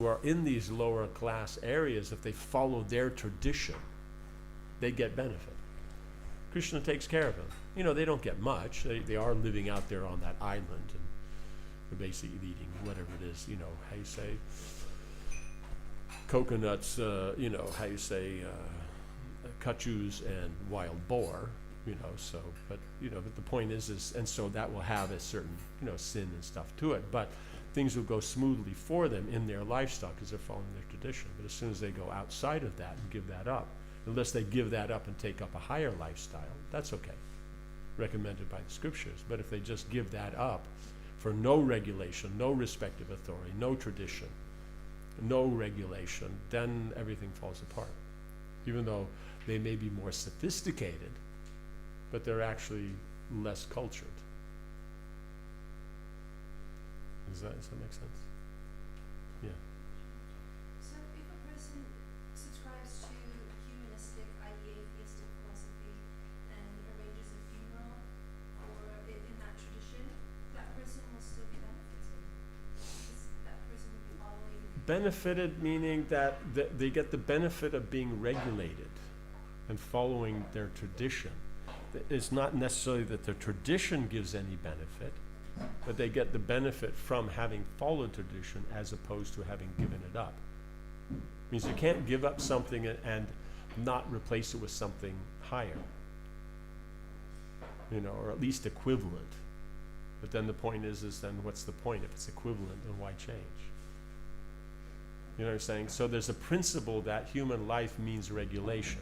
who are in these lower class areas, if they follow their tradition, they get benefit. Krishna takes care of them. You know, they don't get much. They are living out there on that island, and they're basically eating whatever it is, you know, how you say, coconuts, you know, how you say, kachus and wild boar, you know, so, but, you know, but the point is, and so that will have a certain, you know, sin and stuff to it, but things will go smoothly for them in their lifestyle because they're following their tradition. But as soon as they go outside of that and give that up, unless they give that up and take up a higher lifestyle, that's okay, recommended by the scriptures. But if they just give that up for no regulation, no respect of authority, no tradition, no regulation, then everything falls apart. Even though they may be more sophisticated, but they're actually less cultured. Does that make sense? Yeah. So if a person subscribes to humanistic, i.e. atheistic philosophy and arranges a funeral or in that tradition, that person will still be benefited. Because that person will be following. Benefited meaning that they get the benefit of being regulated and following their tradition. It's not necessarily that the tradition gives any benefit, but they get the benefit from having followed tradition as opposed to having given it up. It means you can't give up something and not replace it with something higher, you know, or at least equivalent. But then the point is then what's the point? If it's equivalent, then why change? You know what I'm saying? So there's a principle that human life means regulation,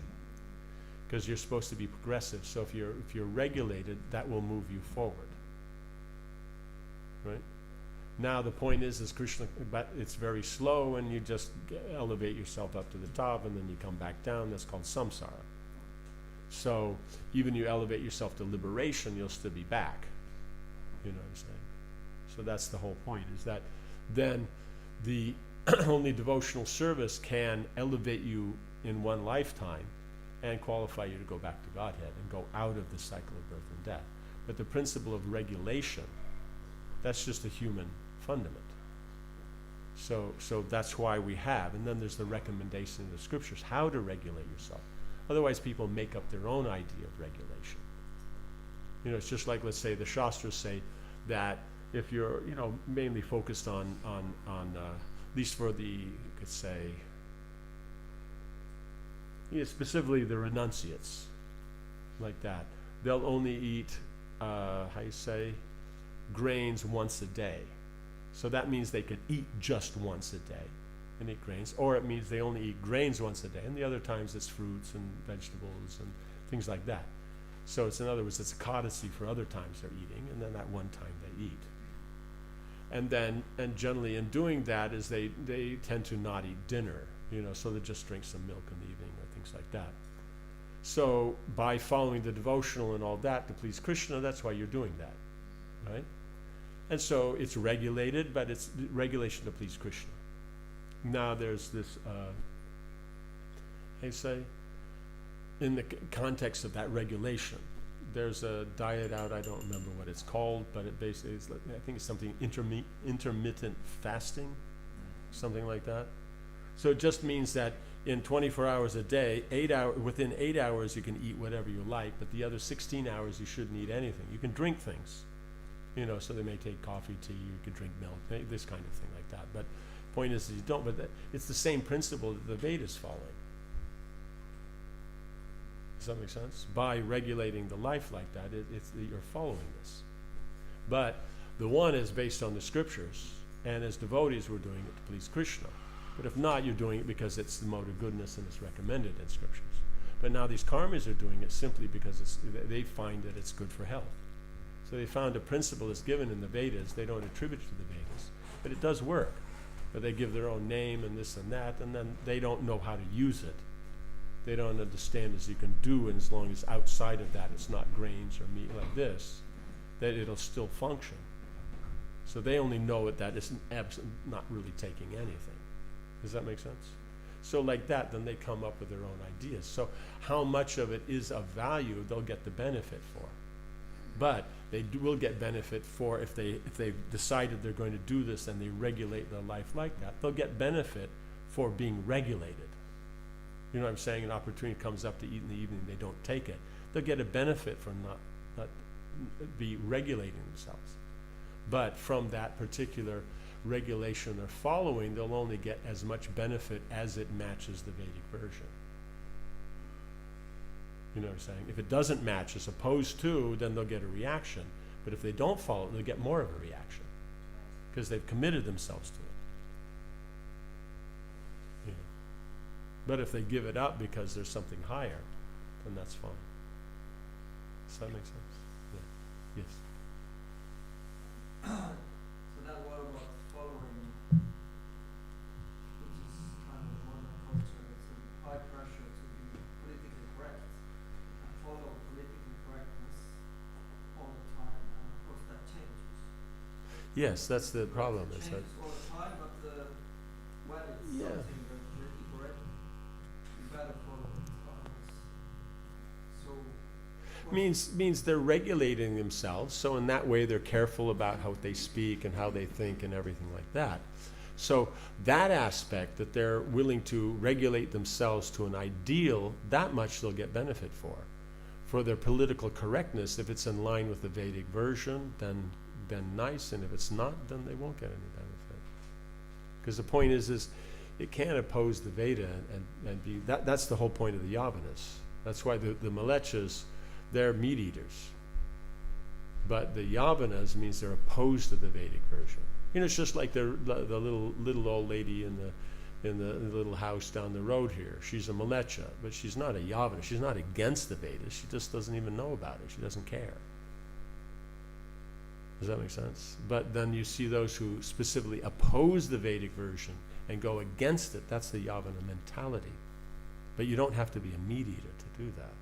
because you're supposed to be progressive. So if you're regulated, that will move you forward. Right? Now the point is Krishna, but it's very slow, and you just elevate yourself up to the top, and then you come back down. That's called samsara. So even you elevate yourself to liberation, you'll still be back. You know what I'm saying? So that's the whole point, is that then the only devotional service can elevate you in one lifetime and qualify you to go back to Godhead and go out of the cycle of birth and death. But the principle of regulation, that's just a human fundament. So that's why we have, and then there's the recommendation in the scriptures, how to regulate yourself. Otherwise people make up their own idea of regulation. You know, it's just like, let's say the Shastras say that if you're, you know, mainly focused on at least for the, you could say, yeah, specifically the renunciates, like that, they'll only eat, how you say, grains once a day. So that means they could eat just once a day and eat grains, or it means they only eat grains once a day, and the other times it's fruits and vegetables and things like that. So it's, in other words, it's a codicy for other times they're eating, and then that one time they eat. And generally in doing that is they tend to not eat dinner, you know, so they just drink some milk in the evening or things like that. So by following the devotional and all that to please Krishna, that's why you're doing that, right? And so it's regulated, but it's regulation to please Krishna. Now there's this, how you say, in the context of that regulation, there's a diet out, I don't remember what it's called, but it basically is, I think it's something intermittent fasting, something like that. So it just means that in 24 hours a day, within 8 hours you can eat whatever you like, but the other 16 hours you shouldn't eat anything. You can drink things, you know, so they may take coffee, tea, you could drink milk, this kind of thing like that. But point is you don't, but it's the same principle that the Vedas following. Does that make sense? By regulating the life like that, you're following this. But the one is based on the scriptures, and as devotees we're doing it to please Krishna. But if not, you're doing it because it's the mode of goodness and it's recommended in scriptures. But now these karmis are doing it simply because they find that it's good for health. So they found a principle that's given in the Vedas. They don't attribute it to the Vedas, but it does work. But they give their own name and this and that, and then they don't know how to use it. They don't understand as you can do, and as long as outside of that it's not grains or meat like this, that it'll still function. So they only know it that it's not really taking anything. Does that make sense? So like that, then they come up with their own ideas. So how much of it is of value, they'll get the benefit for. But will get benefit for if they've decided they're going to do this and they regulate their life like that. They'll get benefit for being regulated. You know what I'm saying? An opportunity comes up to eat in the evening, they don't take it. They'll get a benefit from not be regulating themselves. But from that particular regulation they're following, they'll only get as much benefit as it matches the Vedic version. You know what I'm saying? If it doesn't match as opposed to, then they'll get a reaction. But if they don't follow it, they'll get more of a reaction because they've committed themselves to it. You know. But if they give it up because there's something higher, then that's fine. Does that make sense? Yeah. Yes. So then what about following, which is kind of modern culture, it's a high pressure to be politically correct and follow political correctness all the time, and of course that changes. Yes, that's the problem. It Is that changes all the time, but when it's Yeah. something that's politically correct, you better follow it. So means they're regulating themselves, so in that way they're careful about how they speak and how they think and everything like that. So that aspect, that they're willing to regulate themselves to an ideal, that much they'll get benefit for. For their political correctness, if it's in line with the Vedic version, then nice, and if it's not, then they won't get any benefit. Because the point is it can't oppose the Veda and be, that's the whole point of the Yavanas. That's why the Malechas, they're meat eaters. But the Yavanas means they're opposed to the Vedic version. You know, it's just like the little old lady in the little house down the road here. She's a Malecha, but she's not a Yavana. She's not against the Vedas. She just doesn't even know about it. She doesn't care. Does that make sense? But then you see those who specifically oppose the Vedic version and go against it. That's the Yavana mentality. But you don't have to be a meat eater to do that.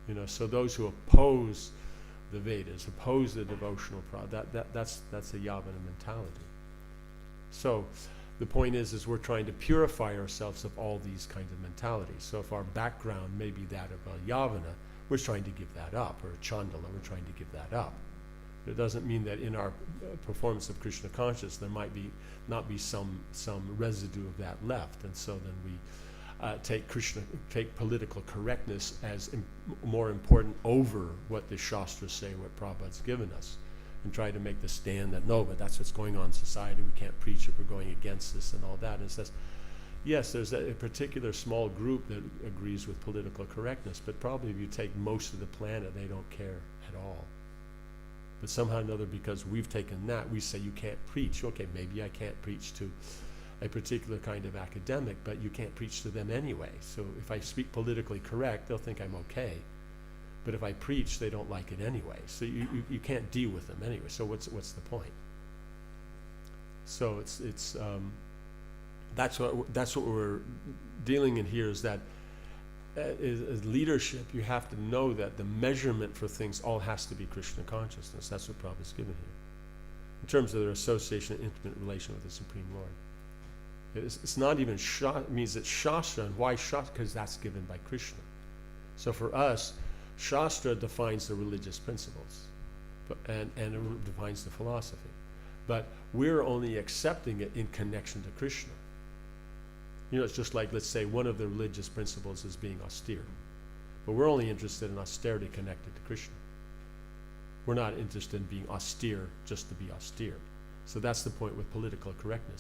You know, so those who oppose the Vedas, oppose the devotional that's the Yavana mentality. So the point is we're trying to purify ourselves of all these kinds of mentalities. So if our background may be that of a Yavana, we're trying to give that up, or a Chandala, we're trying to give that up. It doesn't mean that in our performance of Krishna consciousness there might not be some residue of that left, and so then we take political correctness as more important over what the Shastras say, what Prabhupada's given us, and try to make the stand that no, but that's what's going on in society, we can't preach if we're going against this and all that. And it says, yes, there's a particular small group that agrees with political correctness, but probably if you take most of the planet, they don't care at all. But somehow or another, because we've taken that, we say you can't preach. Okay, maybe I can't preach to a particular kind of academic, but you can't preach to them anyway. So if I speak politically correct, they'll think I'm okay. But if I preach, they don't like it anyway. So you can't deal with them anyway. So what's the point? So it's that's what we're dealing in here, is that as leadership, you have to know that the measurement for things all has to be Krishna consciousness. That's what Prabhupada's given here, in terms of their association and intimate relation with the Supreme Lord. It's not even it means it's Shastra. And why Shastra? Because that's given by Krishna. So for us, Shastra defines the religious principles, and it defines the philosophy. But we're only accepting it in connection to Krishna. You know, it's just like, let's say, one of the religious principles is being austere. But we're only interested in austerity connected to Krishna. We're not interested in being austere just to be austere. So that's the point with political correctness.